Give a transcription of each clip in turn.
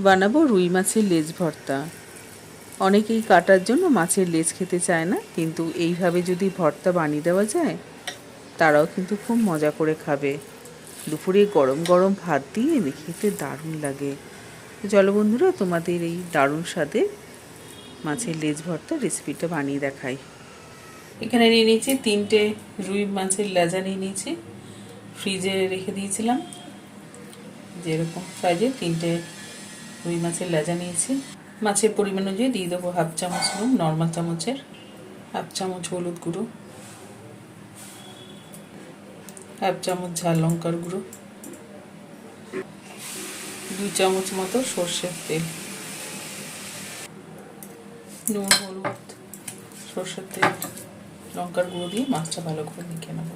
বানাবো রুই মাছের লেজ ভর্তা। অনেকেই কাটার জন্য মাছের লেজ খেতে চায় না, কিন্তু এইভাবে যদি ভর্তা বানিয়ে দেওয়া যায় তারাও কিন্তু খুব মজা করে খাবে। দুপুরে গরম গরম ভাত দিয়ে খেতে দারুণ লাগে। তো চলো বন্ধুরা, তোমাদের এই দারুণ স্বাদে মাছের লেজ ভর্তা রেসিপিটা বানিয়ে দেখাই। এখানে নিয়ে নিয়েছি 3টে রুই মাছের লেজা নিয়ে নিয়েছি, ফ্রিজে রেখে দিয়েছিলাম। যেরকম সাইজে 3টে রুই মাছের লেজা নিয়েছি। মাছের পরিমাণ অনুযায়ী দিয়ে দেবো 1/2 চামচ নুন, নর্মাল চামচের 1/2 চামচ হলুদ গুঁড়ো, 1/2 চামচ ঝাল লঙ্কার গুঁড়ো, 2 চামচ মতো সর্ষের তেল। নুন, হলুদ, সর্ষের তেল, লঙ্কার গুঁড়ো দিয়ে মাছটা ভালো করে মেখে নেব।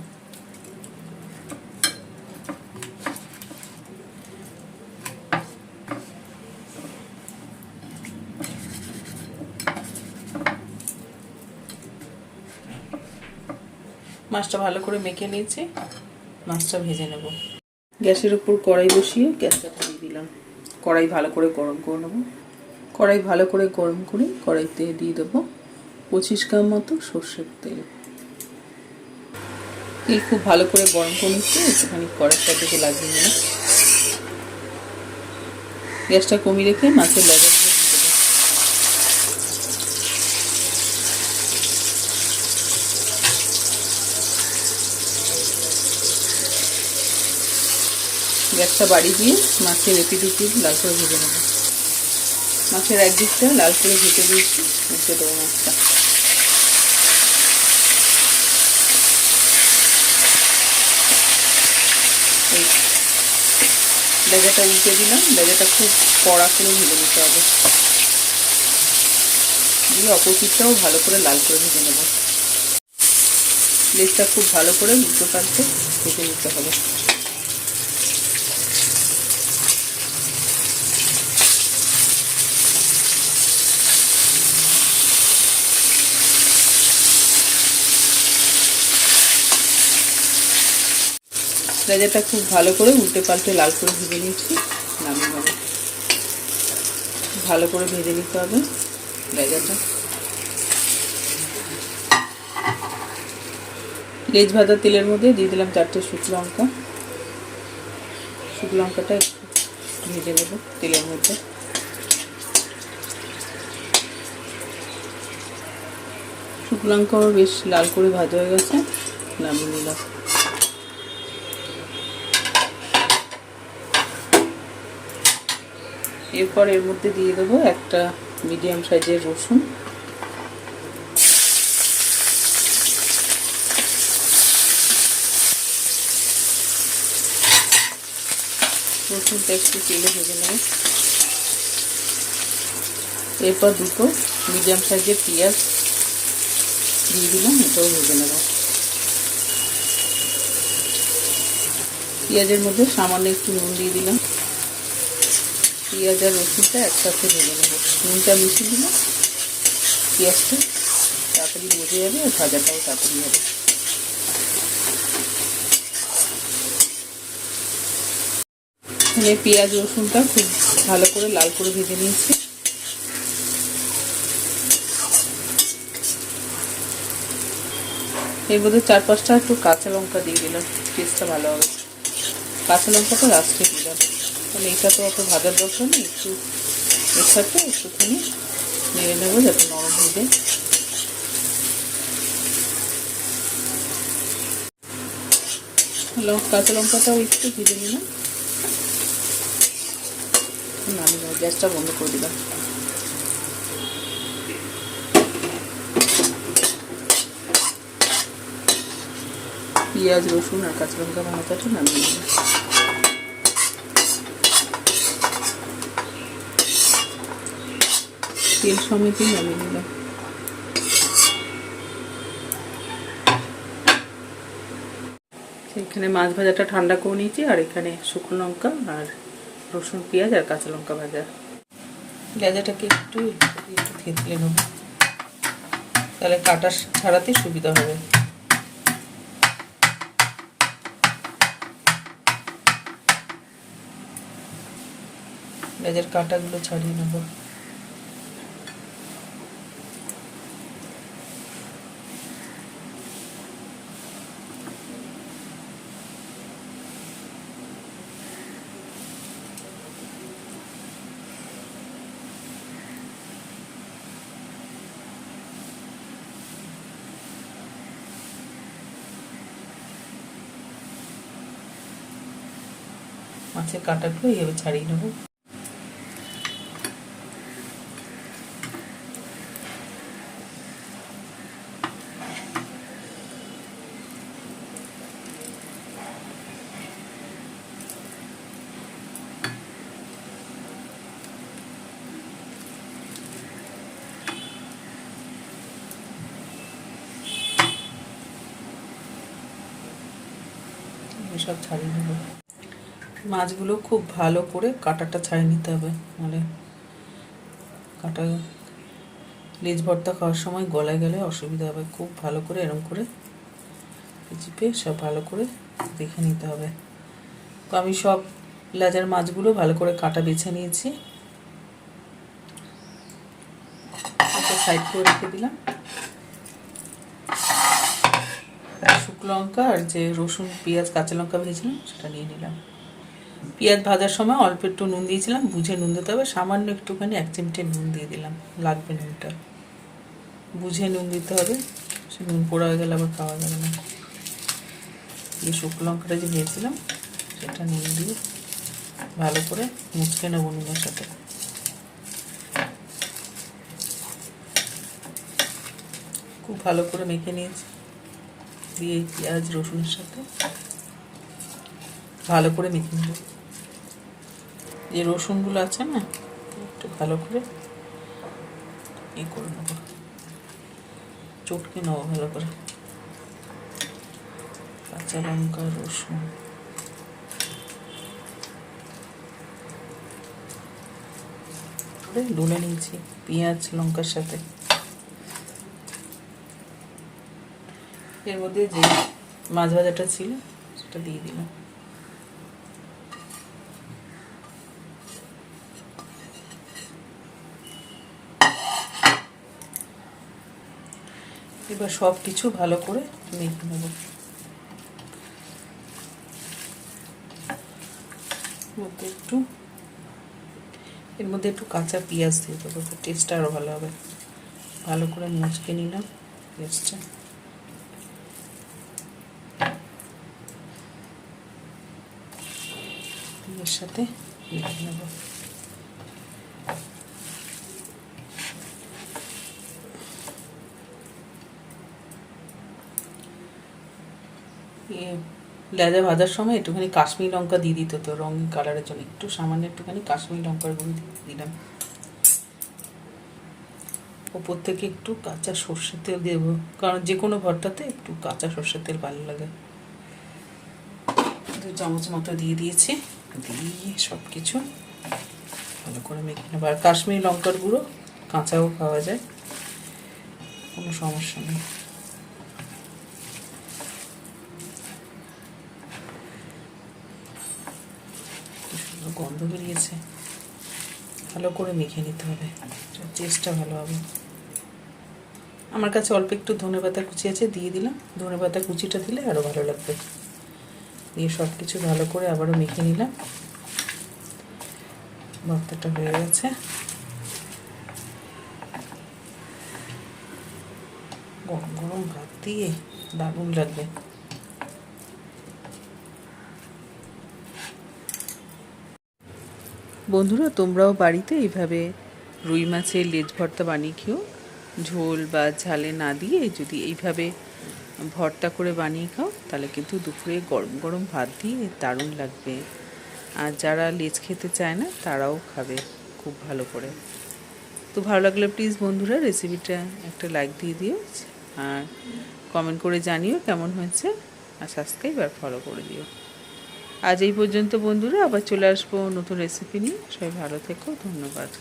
মাছটা ভালো করে মেখে নিয়েছি, মাছটা ভেজে নেব। গ্যাসের উপর কড়াই বসিয়ে গ্যাসটা ধরিয়ে দিলাম। কড়াই ভালো করে গরম করে নেব। কড়াই ভালো করে গরম করে কড়াইতে দিয়ে দেবো 25 গ্রাম মতো সর্ষের তেল। তেল খুব ভালো করে গরম করে নিচ্ছি, একটুখানি কড়াইটার দিকে লাগিয়ে নিলাম। গ্যাসটা কমিয়ে রেখে মাছের লেজাগুলো দিয়ে দেবো। গ্যাসটা বাড়িয়ে দিয়ে মাছের এপিট ওপিট লাল করে ভেজে নেব। মাছের একদিকটা লাল করে ভেজে দিয়েছি, উঠে দেবো মাছটা। এই লেজাটা উল্টে দিলাম, লেজাটা খুব কড়া করে ভেজে নিতে হবে, দিয়ে অপর পিঠটাও ভালো করে লাল করে ভেজে নেব। লেজটা খুব ভালো করে উল্টো পাল্টে ভেজে নিতে হবে। লেজাটা খুব ভালো করে উল্টে পাল্টে লাল করে ভেজে নিচ্ছি, নামিয়ে নেব। ভালো করে ভেজে নিতে হবে লেজাটা। লেজ ভাজা তেলের মধ্যে দিয়ে দিলাম 4টে শুকনো লঙ্কা। শুকনো লঙ্কাটা একটু ভেজে নেব তেলের মধ্যে। শুকনো লঙ্কাও বেশ লাল করে ভাজা হয়ে গেছে, নামিয়ে নিলাম। এরপর এর মধ্যে দিয়ে দেবো একটা মিডিয়াম সাইজের রসুন। রসুনটা একটু তেলে ভেজে নেব। এরপর 2টো মিডিয়াম সাইজের পেঁয়াজ দিয়ে দিলাম, এটাও ভেজে নেব। পেঁয়াজের মধ্যে সামান্য একটু নুন দিয়ে দিলাম। পেঁয়াজ আর রসুনটা একসাথে ভেজে নেব। নুনটা মিশিয়ে দিলাম, পেঁয়াজটা তাড়াতাড়ি ভেজে যাবে আর ভাজাটাও তাড়াতাড়ি হবে। পেঁয়াজ রসুনটা খুব ভালো করে লাল করে ভেজে নিয়েছি। এর মধ্যে 4-5টা একটু কাঁচা লঙ্কা দিয়ে দিলাম, টেস্টটা ভালো হবে। কাঁচা লঙ্কাটা লাস্টে দিলাম, মানে এটা তো অত ভাজার দরকার নেই। একটু এর সাথে একটুখানি নেড়ে নেবো যাতে নরম হয়ে যায়। কাঁচা লঙ্কাটাও একটু ভেজে নিলাম, নামিয়ে গ্যাসটা বন্ধ করে দিলাম। পেঁয়াজ রসুন আর কাঁচা লঙ্কা ভাজাটা নামিয়ে নিলাম। তেল সমেতই নামিয়ে নিলাম। এখানে মাছ ভাজাটা ঠান্ডা করে নিয়েছি, আর এখানে শুকনো লঙ্কা আর রসুন পেঁয়াজ আর কাঁচা লঙ্কা ভাজা। লেজাটাকে একটু থেতলে নেব, তাহলে কাটা ছাড়াতে সুবিধা হবে। লেজের কাঁটাগুলো ছাড়িয়ে নেব। মাছের কাঁটাগুলো এইভাবে ছাড়িয়ে নেব। সব ছাড়িয়ে নেব। মাছগুলো খুব ভালো করে কাঁটাটা ছাড়িয়ে নিতে হবে, মানে কাঁটা লেজ ভর্তা খাওয়ার সময় গলায় গেলে অসুবিধা হবে। খুব ভালো করে এরম করে চিপে সব ভালো করে দেখে নিতে হবে। তো আমি সব লেজার মাছগুলো ভালো করে কাঁটা বেছে নিয়েছি, সাইড করে রেখে দিলাম। শুকনো লঙ্কা আর যে রসুন পেঁয়াজ কাঁচা লঙ্কা ভেজেছিলাম সেটা নিয়ে নিলাম। পেঁয়াজ ভাজার সময় অল্প একটু নুন দিয়েছিলাম, বুঝে নুন দিতে হবে। সামান্য একটুখানি 1 চিমটে নুন দিয়ে দিলাম, লাগবে নুনটা, বুঝে নুন দিতে হবে। সে নুন পোড়া হয়ে গেলে আবার খাওয়া যাবে না। এই শুকনো লঙ্কাটা যে ভেজেছিলাম সেটা নুন দিয়ে ভালো করে মুচকে নেবো নুনের সাথে। খুব ভালো করে মেখে নিয়েছি, দিয়ে পেঁয়াজ রসুনের সাথে ভালো করে মেখে নেব। যে রসুনগুলো আছে না, একটু ভালো করে করে নেব, চটকে নেবো ভালো করে। কাঁচা লঙ্কা রসুন ডলে নিয়েছি পেঁয়াজ লঙ্কার সাথে। এর মধ্যে যে মাছ ভাজাটা ছিল সেটা দিয়ে দিলাম। এবার সব কিছু ভালো করে মেখে নেব। এর মধ্যে একটু কাঁচা পেঁয়াজ দিয়ে দেবো, টেস্টটা আরও ভালো হবে। ভালো করে মুচকে নিলাম পেঁয়াজটা। এর সাথে মেখে নেব। লেজা ভাজার সময় একটুখানি কাশ্মীরি লঙ্কা দিয়ে দিত, তো রঙিন কালারের জন্য একটু সামান্য একটুখানি কাশ্মীরি লঙ্কার গুঁড়ো দিলাম। ওপর থেকে একটু কাঁচা সর্ষের তেল দেবো, কারণ যে কোনো ভর্তাতে একটু কাঁচা সর্ষের তেল ভালো লাগে। 2 চামচ মতো দিয়ে দিয়েছি, দিয়ে সব কিছু ভালো করে মেখে নেবো। আর কাশ্মীরি লঙ্কার গুঁড়ো কাঁচাও খাওয়া যায়, কোনো সমস্যা নেই। গন্ধ বেরিয়েছে, ভালো করে মেখে নিতে হবে, টেস্টটা ভালো হবে। আমার কাছে অল্প একটু ধনেপাতা কুচি আছে, দিয়ে দিলাম। ধনেপাতা কুচিটা দিলে আরও ভালো লাগবে। দিয়ে সব কিছু ভালো করে আবারও মেখে নিলাম। ভর্তাটা হয়ে গেছে। গরম গরম ভাত দিয়ে দারুণ লাগবে। বন্ধুরা, তোমরাও বাড়িতে এইভাবে রুই মাছের লেজ ভর্তা বানিয়ে খেও। ঝোল বা ঝালে না দিয়ে যদি এইভাবে ভর্তা করে বানিয়ে খাও তাহলে কিন্তু দুপুরে গরম গরম ভাত দিয়ে দারুণ লাগবে। আর যারা লেজ খেতে চায় না তারাও খাবে খুব ভালো করে। তো ভালো লাগলে প্লিজ বন্ধুরা রেসিপিটা একটা লাইক দিয়ে দিও, আর কমেন্ট করে জানিও কেমন হয়েছে, আর সাবস্ক্রাইব আর ফলো করে দিও। আজ এই পর্যন্ত বন্ধুরা, আবার চলে আসবো নতুন রেসিপি নিয়ে। সবাই ভালো থেকো, ধন্যবাদ।